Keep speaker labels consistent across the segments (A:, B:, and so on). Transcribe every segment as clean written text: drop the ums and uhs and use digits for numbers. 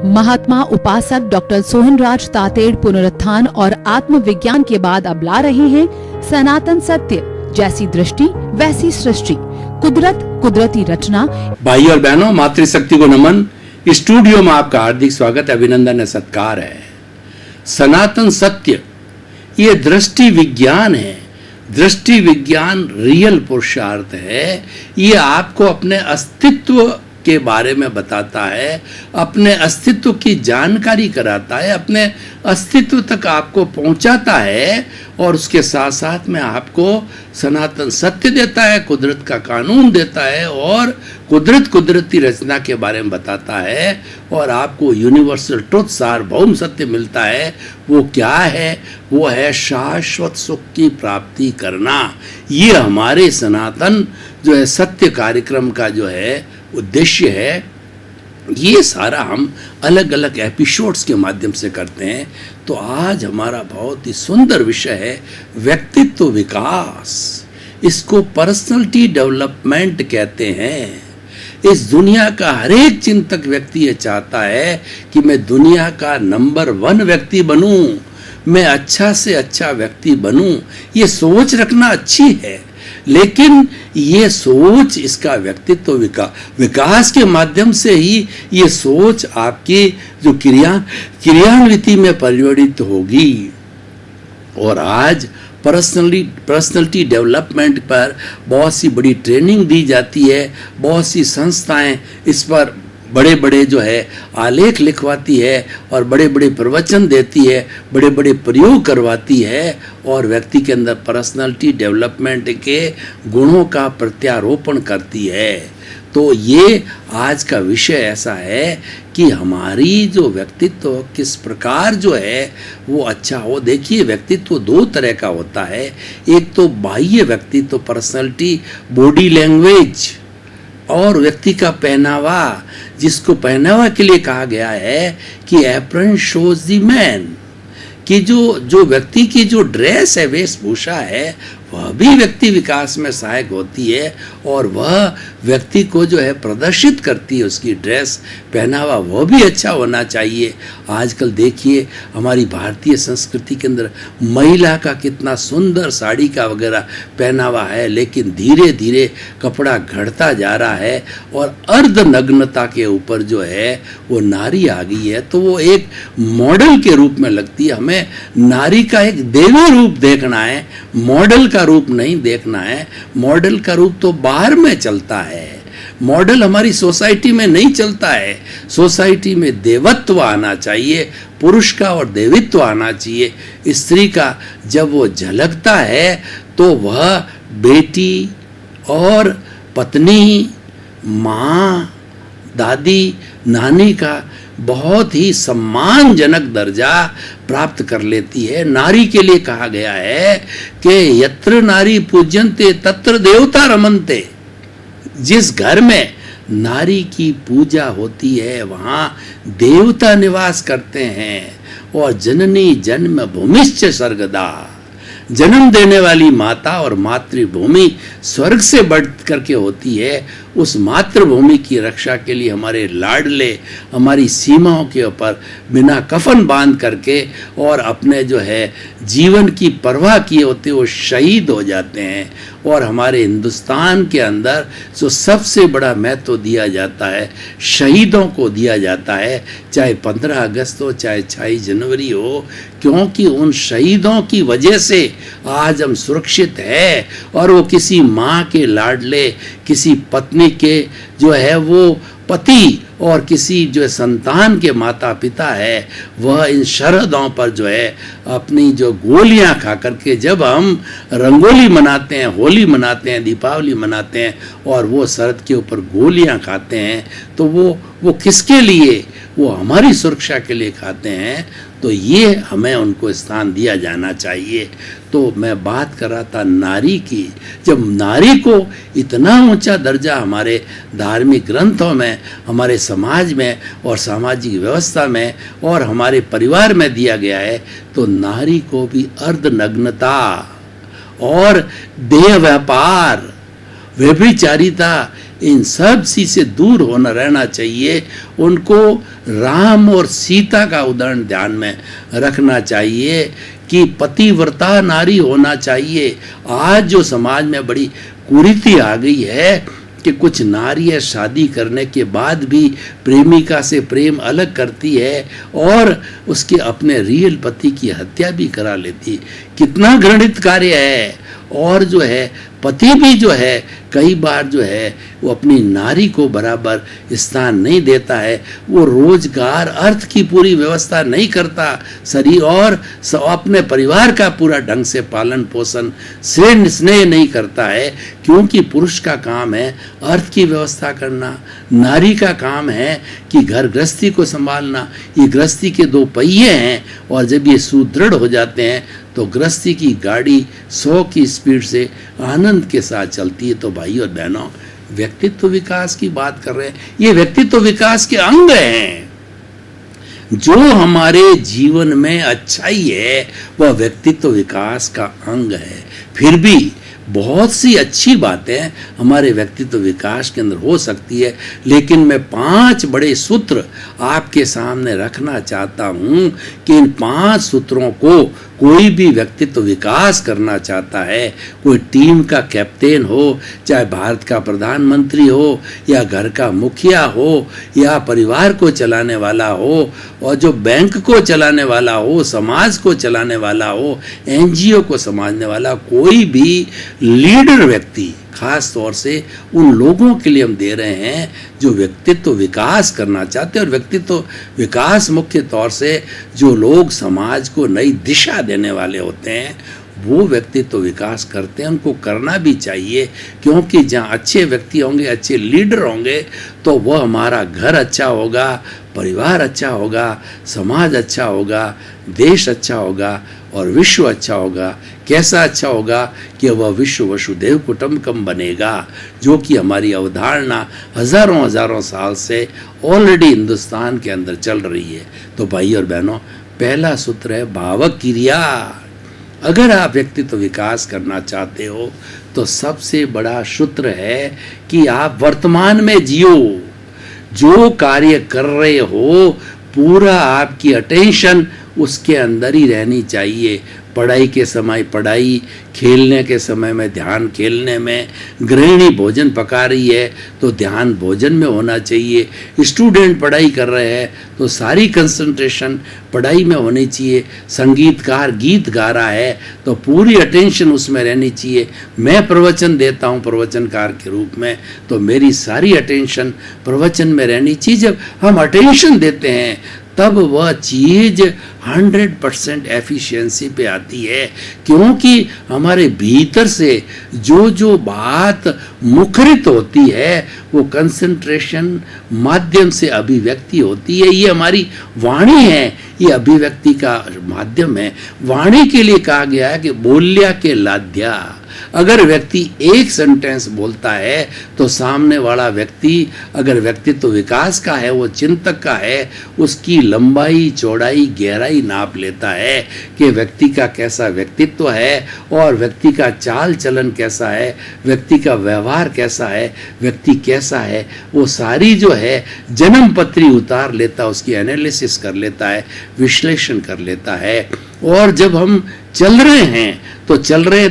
A: महात्मा उपासक डॉक्टर सोहनराज तातेड़ पुनरुत्थान और आत्मविज्ञान के बाद अब ला रहे हैं सनातन सत्य, जैसी दृष्टि वैसी सृष्टि, कुदरत कुदरती रचना।
B: भाई और बहनों, मातृशक्ति को नमन। स्टूडियो में आपका हार्दिक स्वागत, अभिनंदन है, सत्कार है। सनातन सत्य ये दृष्टि विज्ञान है। दृष्टि विज्ञान रियल पुरुषार्थ है। ये आपको अपने अस्तित्व के बारे में बताता है, अपने अस्तित्व की जानकारी कराता है, अपने अस्तित्व तक आपको पहुंचाता है और उसके साथ साथ में आपको सनातन सत्य देता है, कुदरत का कानून देता है और कुदरत कुदरती रचना के बारे में बताता है और आपको यूनिवर्सल ट्रुथ, सार्वभौम सत्य मिलता है। वो क्या है? वो है शाश्वत सुख की प्राप्ति करना। ये हमारे सनातन जो है सत्य कार्यक्रम का जो है उद्देश्य है। ये सारा हम अलग अलग एपिसोड्स के माध्यम से करते हैं। तो आज हमारा बहुत ही सुंदर विषय है व्यक्तित्व विकास। इसको पर्सनालिटी डेवलपमेंट कहते हैं। इस दुनिया का हर एक चिंतक व्यक्ति ये चाहता है कि मैं दुनिया का नंबर 1 व्यक्ति बनूं, मैं अच्छा से अच्छा व्यक्ति बनूं। ये सोच रखना अच्छी है, लेकिन ये सोच, इसका व्यक्तित्व विकास के माध्यम से ही ये सोच आपकी जो क्रियान्विति में परिवर्तित होगी। और आज पर्सनालिटी डेवलपमेंट पर बहुत सी बड़ी ट्रेनिंग दी जाती है। बहुत सी संस्थाएं इस पर बड़े बड़े जो है आलेख लिखवाती है और बड़े बड़े प्रवचन देती है, बड़े बड़े प्रयोग करवाती है और व्यक्ति के अंदर पर्सनालिटी डेवलपमेंट के गुणों का प्रत्यारोपण करती है। तो ये आज का विषय ऐसा है कि हमारी जो व्यक्तित्व किस प्रकार जो है वो अच्छा हो। देखिए, व्यक्तित्व 2 तरह का होता है। एक तो बाह्य व्यक्तित्व, पर्सनालिटी, बॉडी लैंग्वेज, और व्यक्ति का पहनावा, जिसको पहनावा के लिए कहा गया है कि एप्रन शोज द मैन, कि जो व्यक्ति की जो ड्रेस है, वेशभूषा है, वह भी व्यक्ति विकास में सहायक होती है और वह व्यक्ति को जो है प्रदर्शित करती है। उसकी ड्रेस, पहनावा वह भी अच्छा होना चाहिए। आजकल देखिए हमारी भारतीय संस्कृति के अंदर महिला का कितना सुंदर साड़ी का वगैरह पहनावा है, लेकिन धीरे धीरे कपड़ा घटता जा रहा है और अर्धनग्नता के ऊपर जो है वो नारी आ गई है। तो वो एक मॉडल के रूप में लगती है। हमें नारी का एक देवी रूप देखना है, मॉडल का रूप नहीं देखना है। मॉडल का रूप तो बाहर में चलता है, मॉडल हमारी सोसाइटी में नहीं चलता है। सोसाइटी में देवत्व आना चाहिए, पुरुष का और देवित्व आना चाहिए। स्त्री का जब वो झलकता है तो वह बेटी और पत्नी, माँ, दादी, नानी का बहुत ही सम्मानजनक दर्जा प्राप्त कर लेती है। नारी के लिए कहा गया है कि यत्र नारी पूज्यन्ते तत्र देवता रमन्ते। जिस घर में नारी की पूजा होती है वहाँ देवता निवास करते हैं। और जननी जन्म भूमिश्च स्वर्गदा, जन्म देने वाली माता और मातृभूमि स्वर्ग से बढ़ करके होती है। उस मातृभूमि की रक्षा के लिए हमारे लाडले हमारी सीमाओं के ऊपर बिना कफन बांध करके और अपने जो है जीवन की परवाह किए होते वो शहीद हो जाते हैं। और हमारे हिंदुस्तान के अंदर जो सबसे बड़ा महत्व दिया जाता है, शहीदों को दिया जाता है, चाहे 15 अगस्त हो, चाहे 26 जनवरी हो, क्योंकि उन शहीदों की वजह से आज हम सुरक्षित है। और वो किसी माँ के लाडले, किसी पत्नी के जो है वो पति और किसी जो संतान के माता पिता है, वह इन शरदों पर जो है अपनी जो गोलियां खा करके, जब हम रंगोली मनाते हैं, होली मनाते हैं, दीपावली मनाते हैं और वो शरद के ऊपर गोलियां खाते हैं, तो वो किसके लिए? वो हमारी सुरक्षा के लिए खाते हैं। तो ये हमें उनको स्थान दिया जाना चाहिए। तो मैं बात कर रहा था नारी की। जब नारी को इतना ऊंचा दर्जा हमारे धार्मिक ग्रंथों में, हमारे समाज में और सामाजिक व्यवस्था में और हमारे परिवार में दिया गया है, तो नारी को भी अर्धनग्नता और देह व्यापार, व्यभिचारिता, इन सब चीज से दूर होना रहना चाहिए। उनको राम और सीता का उदाहरण ध्यान में रखना चाहिए कि पतिव्रता नारी होना चाहिए। आज जो समाज में बड़ी कुरीति आ गई है कि कुछ नारियां शादी करने के बाद भी प्रेमिका से प्रेम अलग करती है और उसके अपने रियल पति की हत्या भी करा लेती है। कितना घृणित कार्य है। और जो है पति भी जो है कई बार जो है वो अपनी नारी को बराबर स्थान नहीं देता है। वो रोजगार अर्थ की पूरी व्यवस्था नहीं करता शरीर और अपने परिवार का पूरा ढंग से पालन पोषण स्नेह नहीं करता है, क्योंकि पुरुष का काम है अर्थ की व्यवस्था करना, नारी का काम है कि घर गृहस्थी को संभालना। ये गृहस्थी के दो पहिए हैं और जब ये सुदृढ़ हो जाते हैं तो गृहस्थी की गाड़ी 100 की स्पीड से आनंद के साथ चलती है। तो भाई और बहनों, व्यक्तित्व विकास की बात कर रहे हैं। ये व्यक्तित्व विकास के अंग हैं। जो हमारे जीवन में अच्छाई है वह व्यक्तित्व विकास का अंग है। फिर भी बहुत सी अच्छी बातें हमारे व्यक्तित्व विकास के अंदर हो सकती है, लेकिन मैं 5 बड़े सूत्र आपके सामने रखना चाहता हूं कि इन 5 सूत्रों को कोई भी व्यक्तित्व विकास करना चाहता है, कोई टीम का कैप्टन हो, चाहे भारत का प्रधानमंत्री हो या घर का मुखिया हो या परिवार को चलाने वाला हो और जो बैंक को चलाने वाला हो, समाज को चलाने वाला हो, एनजीओ को संभालने वाला, कोई भी लीडर व्यक्ति, खास तौर से उन लोगों के लिए हम दे रहे हैं जो व्यक्तित्व विकास करना चाहते हैं। और व्यक्तित्व विकास मुख्य तौर से जो लोग समाज को नई दिशा देने वाले होते हैं वो व्यक्तित्व विकास करते हैं। उनको करना भी चाहिए, क्योंकि जहाँ अच्छे व्यक्ति होंगे, अच्छे लीडर होंगे, तो वह हमारा घर अच्छा होगा, परिवार अच्छा होगा, समाज अच्छा होगा, देश अच्छा होगा और विश्व अच्छा होगा। कैसा अच्छा होगा कि वह विश्व वसुधैव कुटुंबकम बनेगा, जो कि हमारी अवधारणा हजारों साल से ऑलरेडी हिंदुस्तान के अंदर चल रही है। तो भाई और बहनों, पहला सूत्र है भावक क्रिया। अगर आप व्यक्तित्व विकास करना चाहते हो तो सबसे बड़ा सूत्र है कि आप वर्तमान में जियो। जो कार्य कर रहे हो पूरा आपकी अटेंशन उसके अंदर ही रहनी चाहिए। पढ़ाई के समय पढ़ाई, खेलने के समय में ध्यान खेलने में, गृहिणी भोजन पका रही है तो ध्यान भोजन में होना चाहिए। स्टूडेंट पढ़ाई कर रहे हैं तो सारी कंसंट्रेशन पढ़ाई में होनी चाहिए। संगीतकार गीत गा रहा है तो पूरी अटेंशन उसमें रहनी चाहिए। मैं प्रवचन देता हूँ प्रवचनकार के रूप में, तो मेरी सारी अटेंशन प्रवचन में रहनी चाहिए। जब हम अटेंशन देते हैं तब वह चीज 100% एफिशिएंसी पे आती है, क्योंकि हमारे भीतर से जो बात मुखरित होती है वो कंसंट्रेशन माध्यम से अभिव्यक्ति होती है। ये हमारी वाणी है, ये अभिव्यक्ति का माध्यम है। वाणी के लिए कहा गया है कि बोल्या के लाध्या। अगर व्यक्ति एक सेंटेंस बोलता है तो सामने वाला व्यक्ति अगर व्यक्तित्व विकास का है, वो चिंतक का है, उसकी लंबाई चौड़ाई गहराई नाप लेता है कि व्यक्ति का कैसा व्यक्तित्व है और व्यक्ति का चाल चलन कैसा है, व्यक्ति का व्यवहार कैसा है, व्यक्ति कैसा है। वो सारी जो है जन्म पत्री उतार लेता, उसकी एनालिसिस कर लेता है, विश्लेषण कर लेता है। और जब हम चल रहे हैं तो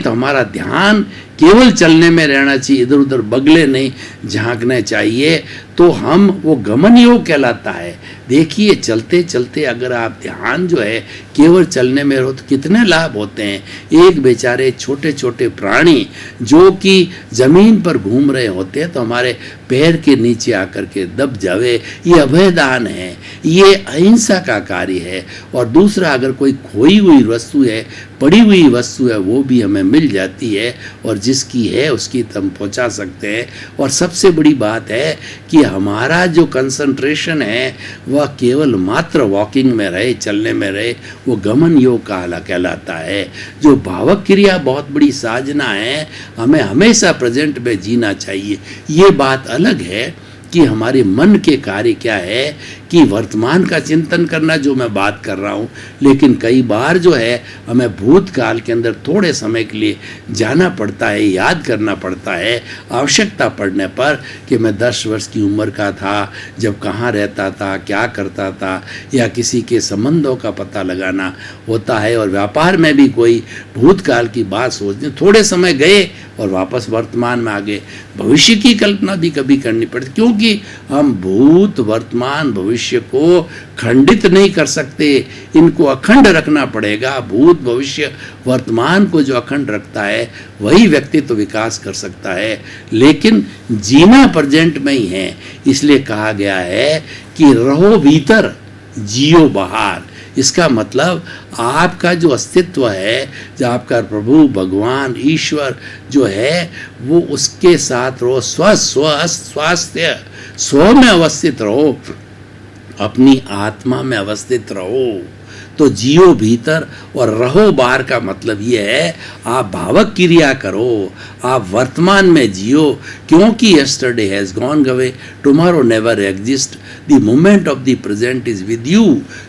B: हमारा ध्यान केवल चलने में रहना चाहिए, इधर उधर बगले नहीं झांकने चाहिए। तो हम वो गमन योग कहलाता है। देखिए चलते चलते अगर आप ध्यान जो है केवल चलने में रहो तो कितने लाभ होते हैं। एक बेचारे छोटे छोटे प्राणी जो कि जमीन पर घूम रहे होते हैं तो हमारे पैर के नीचे आकर के दब जावे, ये अभयदान है, ये अहिंसा का कार्य है। और दूसरा, अगर कोई खोई हुई वस्तु है, पड़ी हुई वस्तु है, वो भी हमें मिल जाती है और जिसकी है उसकी हम पहुंचा सकते हैं। और सबसे बड़ी बात है कि हमारा जो कंसंट्रेशन है वह केवल मात्र वॉकिंग में रहे, चलने में रहे, वो गमन योग कहलाता है। जो भावक क्रिया बहुत बड़ी साधना है, हमें हमेशा प्रेजेंट में जीना चाहिए। ये बात अलग है कि हमारे मन के कार्य क्या है कि वर्तमान का चिंतन करना, जो मैं बात कर रहा हूँ, लेकिन कई बार जो है हमें भूतकाल के अंदर थोड़े समय के लिए जाना पड़ता है, याद करना पड़ता है आवश्यकता पड़ने पर कि मैं 10 वर्ष की उम्र का था, जब कहाँ रहता था, क्या करता था, या किसी के संबंधों का पता लगाना होता है। और व्यापार में भी कोई भूतकाल की बात सोचने, थोड़े समय गए और वापस वर्तमान में आ गए। भविष्य की कल्पना भी कभी करनी पड़ती, क्योंकि हम भूत, वर्तमान, भविष्य को खंडित नहीं कर सकते, इनको अखंड रखना पड़ेगा। भूत, भविष्य, वर्तमान को जो अखंड रखता है वही व्यक्तित्व तो विकास कर सकता है। लेकिन जीना प्रेजेंट में ही है, इसलिए कहा गया है कि रहो भीतर जियो बाहर। इसका मतलब आपका जो अस्तित्व है, जो आपका प्रभु, भगवान, ईश्वर जो है, वो उसके साथ रहो, स्वास्थ्य स्व में अवस्थित रहो, अपनी आत्मा में अवस्थित रहो। तो जियो भीतर और रहो बाहर का मतलब ये है आप भावक क्रिया करो, आप वर्तमान में जियो, क्योंकि yesterday has gone away, tomorrow never exist, the moment of the present is with you.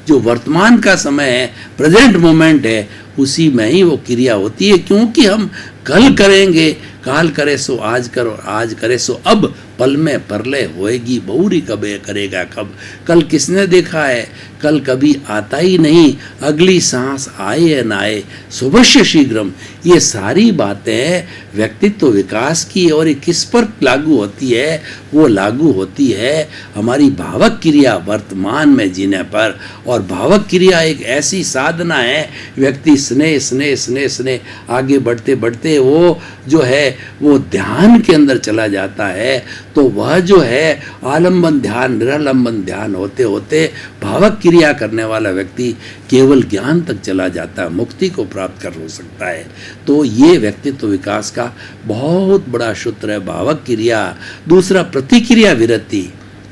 B: जो वर्तमान का समय है, प्रेजेंट मोमेंट है, उसी में ही वो क्रिया होती है, क्योंकि हम कल करेंगे, काल करे सो आज करो, आज करे सो अब, पल में परलय होएगी बहुरी कबे करेगा कब। कल किसने देखा है, कल कभी आता ही नहीं, अगली सांस आए या ना आए, सुभश्य शीघ्रम। ये सारी बातें व्यक्तित्व विकास की, और ये किस पर लागू होती है, वो लागू होती है हमारी भावक क्रिया वर्तमान में जीने पर। और भावक क्रिया एक ऐसी साधना है, व्यक्ति स्नेह स्नेह स्नेह स्नेह आगे बढ़ते बढ़ते वो जो है वो ध्यान के अंदर चला जाता है। तो वह जो है आलंबन ध्यान, निरालंबन ध्यान होते होते भावक क्रिया करने वाला व्यक्ति केवल ज्ञान तक चला जाता है, मुक्ति को प्राप्त कर हो सकता है। तो ये व्यक्तित्व विकास का बहुत बड़ा सूत्र है, भावक क्रिया। दूसरा प्रतिक्रिया विरति।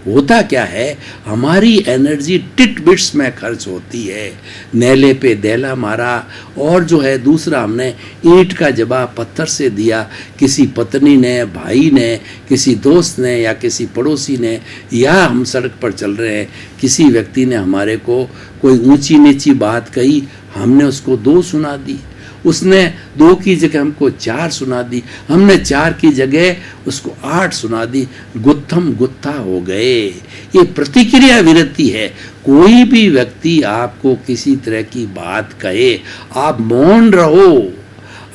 B: होता क्या है, हमारी एनर्जी टिट बिट्स में खर्च होती है, नेले पे देला मारा, और जो है दूसरा हमने ईंट का जवाब पत्थर से दिया, किसी पत्नी ने, भाई ने, किसी दोस्त ने या किसी पड़ोसी ने, या हम सड़क पर चल रहे हैं, किसी व्यक्ति ने हमारे को कोई ऊंची नीची बात कही, हमने उसको 2 सुना दी, उसने 2 की जगह हमको 4 सुना दी, हमने 4 की जगह उसको 8 सुना दी, गुत्थम गुत्था हो गए। ये प्रतिक्रिया विरति है। कोई भी व्यक्ति आपको किसी तरह की बात कहे, आप मौन रहो,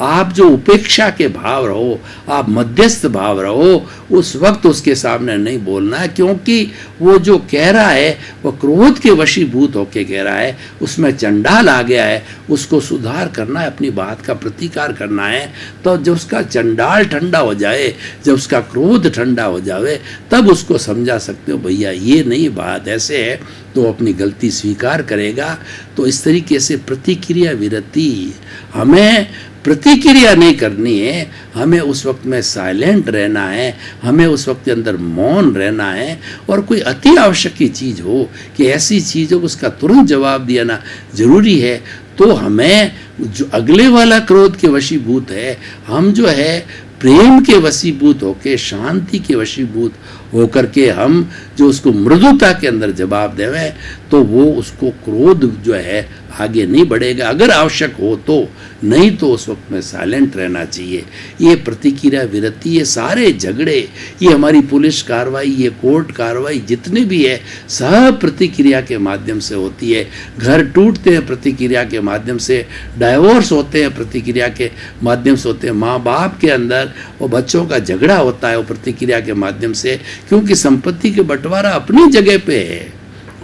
B: आप जो उपेक्षा के भाव रहो, आप मध्यस्थ भाव रहो, उस वक्त उसके सामने नहीं बोलना है, क्योंकि वो जो कह रहा है वो क्रोध के वशीभूत होके कह रहा है, उसमें चंडाल आ गया है, उसको सुधार करना है, अपनी बात का प्रतिकार करना है। तो जब उसका चंडाल ठंडा हो जाए, जब उसका क्रोध ठंडा हो जाए, तब उसको समझा सकते हो भैया ये नहीं, बात ऐसे है, तो अपनी गलती स्वीकार करेगा। तो इस तरीके से प्रतिक्रिया विरति, हमें प्रतिक्रिया नहीं करनी है, हमें उस वक्त में साइलेंट रहना है, हमें उस वक्त के अंदर मौन रहना है। और कोई अति आवश्यक की चीज़ हो कि ऐसी चीज़ हो उसका तुरंत जवाब देना जरूरी है, तो हमें जो अगले वाला क्रोध के वशीभूत है, हम जो है प्रेम के वशीभूत होके, शांति के वशीभूत होकर के हम जो उसको मृदुता के अंदर जवाब देवें, तो वो उसको क्रोध जो है आगे नहीं बढ़ेगा, अगर आवश्यक हो तो, नहीं तो उस वक्त में साइलेंट रहना चाहिए। ये प्रतिक्रिया विरति, ये सारे झगड़े, ये हमारी पुलिस कार्रवाई, ये कोर्ट कार्रवाई जितने भी है, सब प्रतिक्रिया के माध्यम से होती है। घर टूटते हैं प्रतिक्रिया के माध्यम से, डाइवोर्स होते हैं प्रतिक्रिया के माध्यम से होते हैं, माँ बाप के अंदर वो बच्चों का झगड़ा होता है वो प्रतिक्रिया के माध्यम से, क्योंकि संपत्ति के बंटवारा अपनी जगह पे है,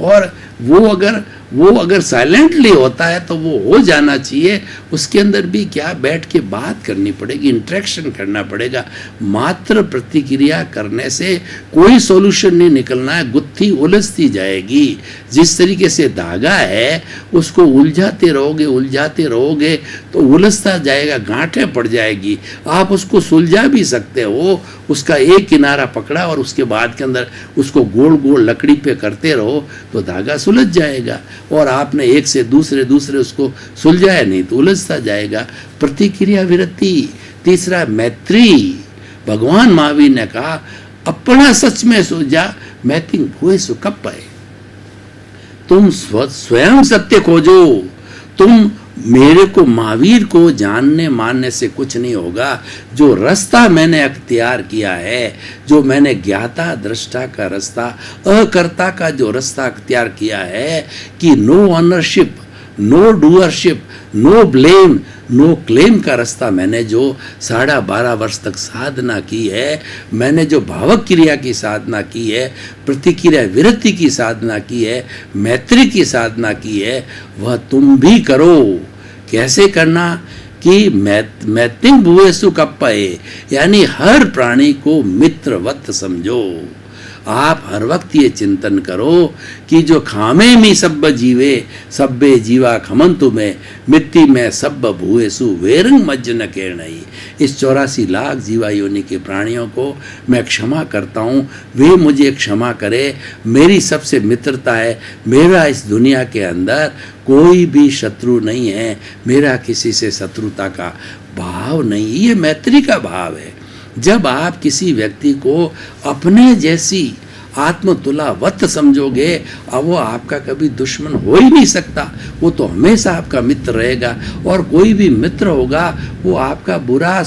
B: और वो अगर साइलेंटली होता है तो वो हो जाना चाहिए। उसके अंदर भी क्या बैठ के बात करनी पड़ेगी, इंटरेक्शन करना पड़ेगा। मात्र प्रतिक्रिया करने से कोई सॉल्यूशन नहीं निकलना है, गुत्थी उलझती जाएगी। जिस तरीके से धागा है उसको उलझाते रहोगे तो उलझता जाएगा, गांठें पड़ जाएगी। आप उसको सुलझा भी सकते हो, उसका एक किनारा पकड़ा और उसके बाद के अंदर उसको गोल गोल लकड़ी पे करते रहो तो धागा सुलझ जाएगा। और आपने एक से दूसरे उसको सुलझाया नहीं तो उलझता जाएगा। प्रतिक्रिया विरति। तीसरा मैत्री। भगवान महावीर ने कहा अपना सच में सुलझा, मैथिंग भूयसु कप्पये। तुम स्वयं सत्य खोजो। तुम मेरे को, महावीर को जानने मानने से कुछ नहीं होगा। जो रास्ता मैंने अख्तियार किया है, जो मैंने ज्ञाता दृष्टा का रास्ता, अकर्ता का जो रास्ता अख्तियार किया है कि no ownership, no doership, no blame, no claim का रास्ता मैंने जो 12.5 वर्ष तक साधना की है, मैंने जो भावक क्रिया की साधना की है, प्रतिक्रिया विरति की साधना की है, मैत्री की साधना की है, वह तुम भी करो। कैसे करना कि मैथिंग भूयसु कप्पये, यानी हर प्राणी को मित्रवत समझो। आप हर वक्त ये चिंतन करो कि जो खामे में सब जीवे, सब्बे जीवा खमंतु में, मिट्टी में सब भूयसु वेरंग मज्ज न केरनई। इस 84 लाख जीवा योनि के प्राणियों को मैं क्षमा करता हूँ, वे मुझे क्षमा करे। मेरी सबसे मित्रता है, मेरा इस दुनिया के अंदर कोई भी शत्रु नहीं है, मेरा किसी से शत्रुता का भाव नहीं, ये मैत्री का भाव है। जब आप किसी व्यक्ति को अपने जैसी आत्मतुलावत समझोगे, अब वो आपका कभी दुश्मन हो ही नहीं सकता, वो तो हमेशा आपका मित्र रहेगा। और कोई भी मित्र होगा वो आपका बुरा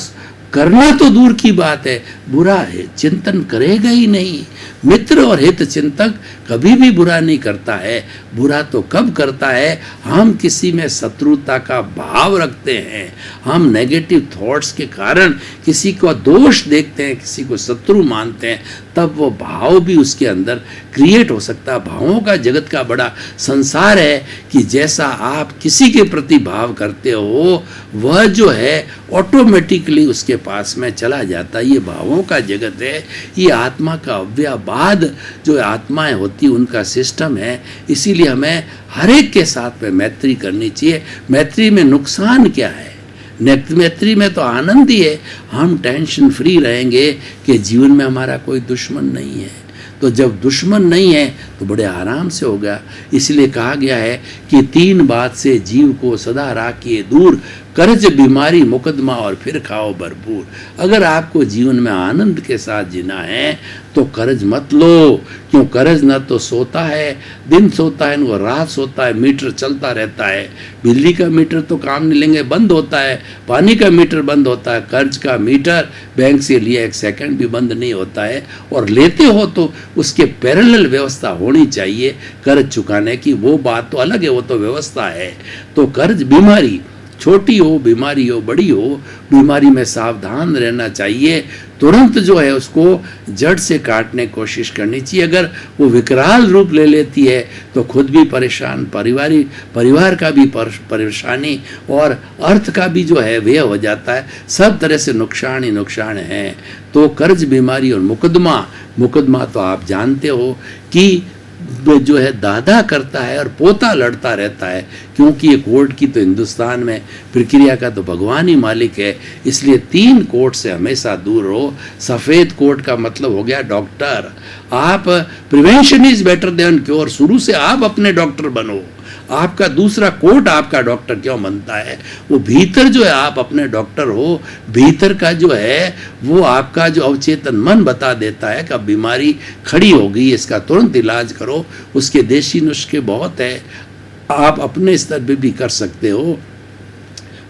B: करना तो दूर की बात है, बुरा है चिंतन करेगा ही नहीं। मित्र और हित चिंतक कभी भी बुरा नहीं करता है। बुरा तो कब करता है, हम किसी में शत्रुता का भाव रखते हैं, हम नेगेटिव थॉट्स के कारण किसी को दोष देखते हैं, किसी को शत्रु मानते हैं, तब वो भाव भी उसके अंदर क्रिएट हो सकता है। भावों का जगत का बड़ा संसार है कि जैसा आप किसी के प्रति भाव करते हो, वह जो है ऑटोमेटिकली उसके पास में चला जाता है। ये भावों का जगत है, ये आत्मा का अव्ययवाद जो आत्माएं होती उनका सिस्टम है। इसीलिए हमें हर एक के साथ में मैत्री करनी चाहिए। मैत्री में नुकसान क्या है? मैत्री में तो आनंद ही है, हम टेंशन फ्री रहेंगे कि जीवन में हमारा कोई दुश्मन नहीं है। तो जब दुश्मन नहीं है तो बड़े आराम से होगा। इसलिए कहा गया है कि 3 बात से जीव को सदा राखिए दूर, कर्ज, बीमारी, मुकदमा और फिर खाओ भरपूर। अगर आपको जीवन में आनंद के साथ जीना है तो कर्ज मत लो, क्यों? कर्ज न तो सोता है, दिन सोता है, वो रात सोता है, मीटर चलता रहता है। बिजली का मीटर तो काम नहीं लेंगे, बंद होता है, पानी का मीटर बंद होता है, कर्ज का मीटर बैंक से लिया 1 सेकंड भी बंद नहीं होता है। और लेते हो तो उसके पैरेलल व्यवस्था होनी चाहिए कर्ज चुकाने की, वो बात तो अलग है, वो तो व्यवस्था है। तो कर्ज, बीमारी, छोटी हो बीमारी हो बड़ी हो, बीमारी में सावधान रहना चाहिए। तुरंत जो है उसको जड़ से काटने की कोशिश करनी चाहिए। अगर वो विकराल रूप ले लेती है तो खुद भी परेशान, परिवार का भी परेशानी और अर्थ का भी जो है व्यय हो जाता है। सब तरह से नुकसान ही नुकसान है। तो कर्ज, बीमारी और मुकदमा तो आप जानते हो कि जो है दादा करता है और पोता लड़ता रहता है, क्योंकि ये कोर्ट की तो हिंदुस्तान में प्रक्रिया का तो भगवान ही मालिक है। इसलिए 3 कोर्ट से हमेशा दूर रहो। सफ़ेद कोर्ट का मतलब हो गया डॉक्टर। आप prevention is better than cure, शुरू से आप अपने डॉक्टर बनो। आपका दूसरा कोर्ट आपका डॉक्टर क्यों बनता है? वो भीतर जो है आप अपने डॉक्टर हो। भीतर का जो है वो आपका जो अवचेतन मन बता देता है कि बीमारी खड़ी हो गई, इसका तुरंत इलाज करो। उसके देशी नुस्खे बहुत है, आप अपने स्तर पे भी कर सकते हो,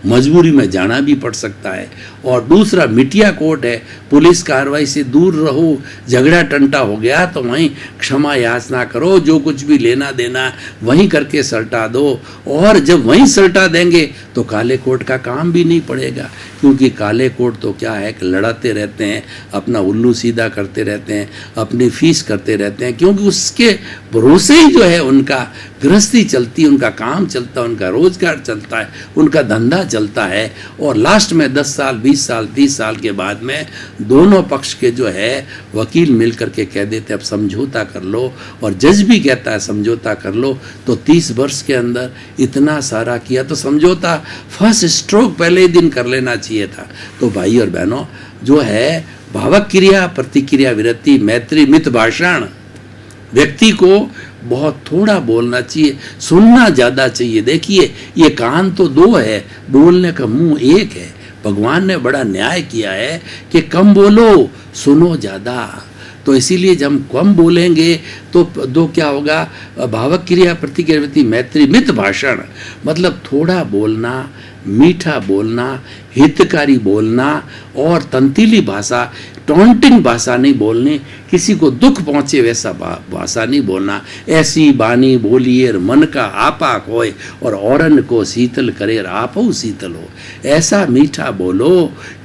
B: मजबूरी में जाना भी पड़ सकता है। और दूसरा मिटिया कोर्ट है, पुलिस कार्रवाई से दूर रहो। झगड़ा टंटा हो गया तो वहीं क्षमा याचना करो, जो कुछ भी लेना देना वहीं करके सल्टा दो। और जब वहीं सल्टा देंगे तो काले कोर्ट का काम भी नहीं पड़ेगा, क्योंकि काले कोर्ट तो क्या है कि लड़ाते रहते हैं, अपना उल्लू सीधा करते रहते हैं, अपनी फीस करते रहते हैं, क्योंकि उसके भरोसे ही जो है उनका गृहस्थी चलती है, उनका काम चलता है, उनका रोजगार चलता है, उनका धंधा चलता है। और लास्ट में 10 साल 20 साल 30 साल के बाद में दोनों पक्ष के जो है वकील मिल करके कह देते अब समझौता कर लो, और जज भी कहता है समझौता कर लो। तो 30 वर्ष के अंदर इतना सारा किया, तो समझौता फर्स्ट स्ट्रोक पहले ही दिन कर लेना चाहिए था। तो भाई और बहनों, जो है भावक क्रिया, प्रतिक्रिया विरति, मैत्री, मित भाषण, व्यक्ति को बहुत थोड़ा बोलना चाहिए, सुनना ज़्यादा चाहिए। देखिए ये कान तो 2 है, बोलने का मुंह 1 है। भगवान ने बड़ा न्याय किया है कि कम बोलो, सुनो ज़्यादा। तो इसीलिए जब हम कम बोलेंगे तो क्या होगा, भावक क्रिया प्रतिक्रिया मैत्री मित भाषण, मतलब थोड़ा बोलना, मीठा बोलना, हितकारी बोलना और तंतीली भाषा, टॉन्टिंग भाषा नहीं बोलनी, किसी को दुख पहुंचे वैसा भाषा नहीं बोलना। ऐसी बानी बोलिए मन का आपा खोए और औरन को शीतल करे आपो शीतल हो। ऐसा मीठा बोलो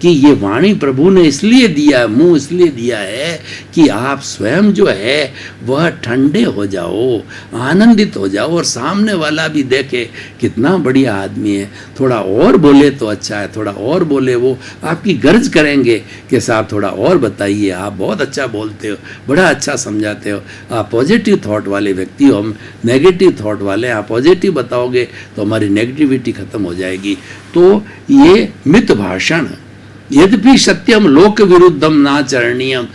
B: कि ये वाणी प्रभु ने इसलिए दिया, मुंह इसलिए दिया है कि आप स्वयं जो है वह ठंडे हो जाओ, आनंदित हो जाओ और सामने वाला भी देखे कितना बढ़िया आदमी है, थोड़ा और बोले तो अच्छा है, थोड़ा और बोले, वो आपकी गर्ज करेंगे कि साहब थोड़ा और बताइए, आप बहुत अच्छा बोलते हो, बड़ा अच्छा समझाते हो, आप पॉजिटिव थॉट वाले व्यक्ति हो, हम नेगेटिव थॉट वाले, आप पॉजिटिव बताओगे तो हमारी नेगेटिविटी खत्म हो जाएगी। तो ये मित भाषण, यद्यपि सत्यम लोक विरुद्धम ना चरणीयम,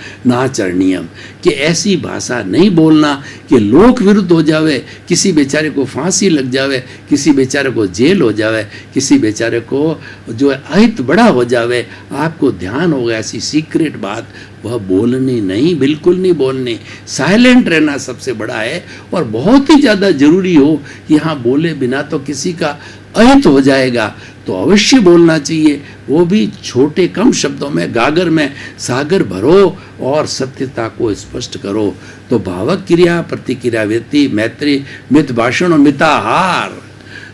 B: कि ऐसी भाषा नहीं बोलना कि लोक विरुद्ध हो जावे, किसी बेचारे को फांसी लग जावे, किसी बेचारे को जेल हो जावे, किसी बेचारे को जो है अहित बड़ा हो जावे। आपको ध्यान होगा ऐसी सीक्रेट बात वह बोलनी नहीं, बिल्कुल नहीं बोलनी, साइलेंट रहना सबसे बड़ा है। और बहुत ही ज़्यादा जरूरी हो कि हाँ बोले बिना तो किसी का अहित हो जाएगा, तो अवश्य बोलना चाहिए, वो भी छोटे कम शब्दों में, गागर में सागर भरो और सत्यता को स्पष्ट करो। तो भावक क्रिया प्रतिक्रिया व्यक्ति मैत्री मित भाषण और मिताहार,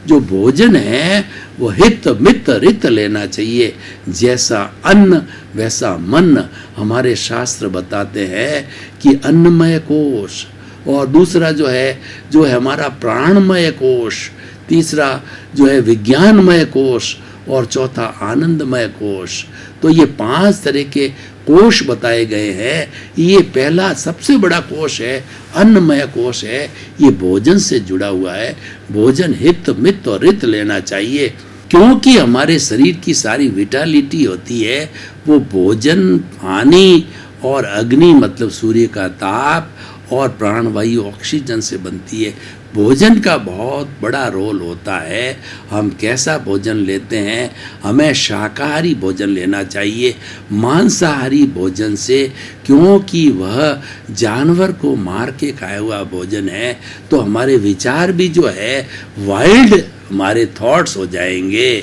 B: जो भोजन है वो हित मित रित लेना चाहिए। जैसा अन्न वैसा मन, हमारे शास्त्र बताते हैं कि अन्नमय कोश, और दूसरा जो है हमारा प्राणमय कोश, तीसरा जो है विज्ञानमय कोश और चौथा आनंदमय कोश। तो ये 5 तरह के कोश बताए गए हैं। ये पहला सबसे बड़ा कोश है, अन्नमय कोश है, ये भोजन से जुड़ा हुआ है। भोजन हित मित और रित लेना चाहिए, क्योंकि हमारे शरीर की सारी विटालिटी होती है वो भोजन, पानी और अग्नि मतलब सूर्य का ताप और प्राणवायु ऑक्सीजन से बनती है। भोजन का बहुत बड़ा रोल होता है, हम कैसा भोजन लेते हैं। हमें शाकाहारी भोजन लेना चाहिए मांसाहारी भोजन से, क्योंकि वह जानवर को मार के खाया हुआ भोजन है। तो हमारे विचार भी जो है वाइल्ड, हमारे थॉट्स हो जाएंगे,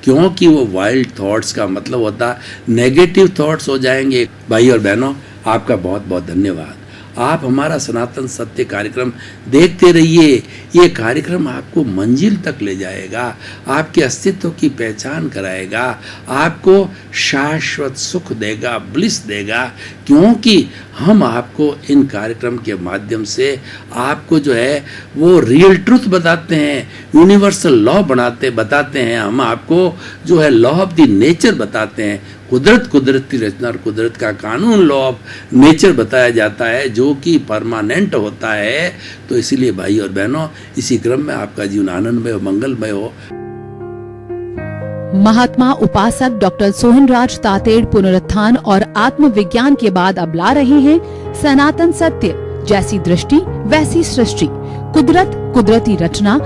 B: क्योंकि वो वाइल्ड थॉट्स का मतलब होता नेगेटिव थॉट्स हो जाएंगे। भाई और बहनों, आपका बहुत बहुत धन्यवाद। आप हमारा सनातन सत्य कार्यक्रम देखते रहिए। ये कार्यक्रम आपको मंजिल तक ले जाएगा, आपके अस्तित्व की पहचान कराएगा, आपको शाश्वत सुख देगा, ब्लिस देगा, क्योंकि हम आपको इन कार्यक्रम के माध्यम से आपको जो है वो रियल ट्रुथ बताते हैं, यूनिवर्सल लॉ बताते हैं। हम आपको जो है लॉ ऑफ द नेचर बताते हैं, कुदरत की रचना और कुदरत का कानून, लॉ ऑफ नेचर बताया जाता है, जो कि परमानेंट होता है। तो इसीलिए भाई और बहनों, इसी क्रम में आपका जीवन आनंदमय और मंगलमय हो।
A: महात्मा उपासक डॉक्टर सोहनराज तातेड़ पुनरुत्थान और आत्मविज्ञान के बाद अब ला रहे हैं सनातन सत्य, जैसी दृष्टि वैसी सृष्टि, कुदरत कुदरती रचना